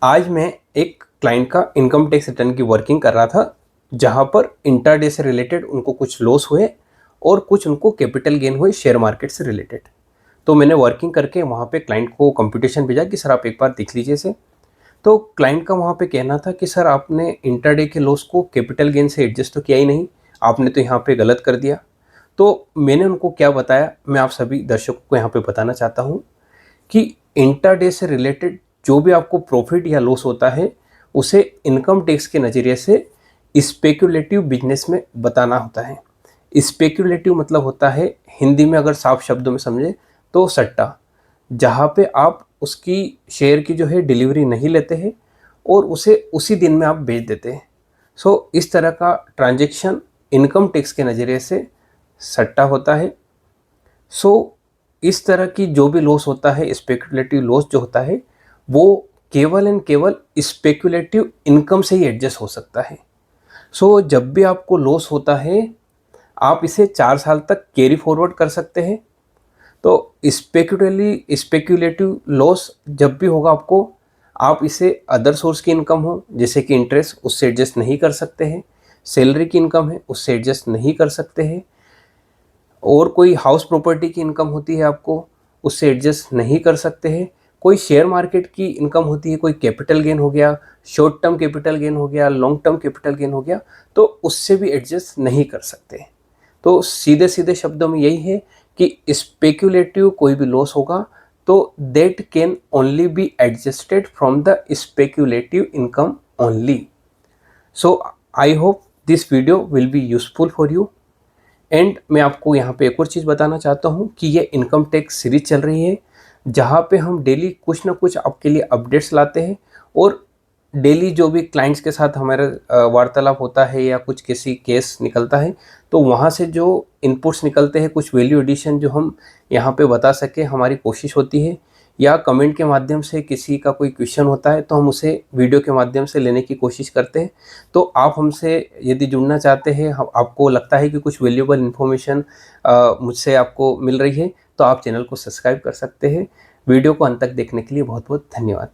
आज मैं एक क्लाइंट का इनकम टैक्स रिटर्न की वर्किंग कर रहा था, जहाँ पर इंट्राडे से रिलेटेड उनको कुछ लॉस हुए और कुछ उनको कैपिटल गेन हुए शेयर मार्केट से रिलेटेड। तो मैंने वर्किंग करके वहाँ पे क्लाइंट को कंप्यूटेशन भेजा कि सर आप एक बार देख लीजिए इसे। तो क्लाइंट का वहाँ पे कहना था कि सर आपने इंट्राडे के लॉस को कैपिटल गेन से एडजस्ट तो किया ही नहीं, आपने तो यहाँ पे गलत कर दिया। तो मैंने उनको क्या बताया, मैं आप सभी दर्शकों को यहाँ पे बताना चाहता हूँ कि इंट्राडे से रिलेटेड जो भी आपको प्रॉफिट या लॉस होता है, उसे इनकम टैक्स के नज़रिए से स्पेक्युलेटिव बिजनेस में बताना होता है। स्पेक्युलेटिव मतलब होता है, हिंदी में अगर साफ शब्दों में समझे तो सट्टा, जहाँ पे आप उसकी शेयर की जो है डिलीवरी नहीं लेते हैं और उसे उसी दिन में आप बेच देते हैं। सो इस तरह का ट्रांजैक्शन इनकम टैक्स के नज़रिए से सट्टा होता है। सो इस तरह की जो भी लॉस होता है, स्पेकुलेटिव लॉस जो होता है, वो केवल एंड केवल स्पेकुलेटिव इनकम से ही एडजस्ट हो सकता है। सो जब भी आपको लॉस होता है, आप इसे 4 साल तक कैरी फॉरवर्ड कर सकते हैं। तो स्पेकुलेटिव लॉस जब भी होगा आपको, आप इसे अदर सोर्स की इनकम हो जैसे कि इंटरेस्ट, उससे एडजस्ट नहीं कर सकते हैं। सैलरी की इनकम है, उससे एडजस्ट नहीं कर सकते हैं। और कोई हाउस प्रॉपर्टी की इनकम होती है आपको, उससे एडजस्ट नहीं कर सकते हैं। कोई शेयर मार्केट की इनकम होती है, कोई कैपिटल गेन हो गया, शॉर्ट टर्म कैपिटल गेन हो गया, लॉन्ग टर्म कैपिटल गेन हो गया, तो उससे भी एडजस्ट नहीं कर सकते। तो सीधे सीधे शब्दों में यही है कि स्पेक्युलेटिव कोई भी लॉस होगा तो that can only be adjusted from the speculative income only. So I hope this video will be useful for you. And मैं आपको यहाँ पे एक और चीज़ बताना चाहता हूँ कि ये इनकम टैक्स सीरीज चल रही है, जहाँ पे हम डेली कुछ ना कुछ आपके लिए अपडेट्स लाते हैं। और डेली जो भी क्लाइंट्स के साथ हमारा वार्तालाप होता है या कुछ किसी केस निकलता है, तो वहाँ से जो इनपुट्स निकलते हैं, कुछ वैल्यू एडिशन जो हम यहाँ पे बता सके, हमारी कोशिश होती है। या कमेंट के माध्यम से किसी का कोई क्वेश्चन होता है तो हम उसे वीडियो के माध्यम से लेने की कोशिश करते हैं। तो आप हमसे यदि जुड़ना चाहते हैं, आपको लगता है कि कुछ वैल्यूएबल इन्फॉर्मेशन मुझसे आपको मिल रही है, तो आप चैनल को सब्सक्राइब कर सकते हैं। वीडियो को अंत तक देखने के लिए बहुत बहुत धन्यवाद।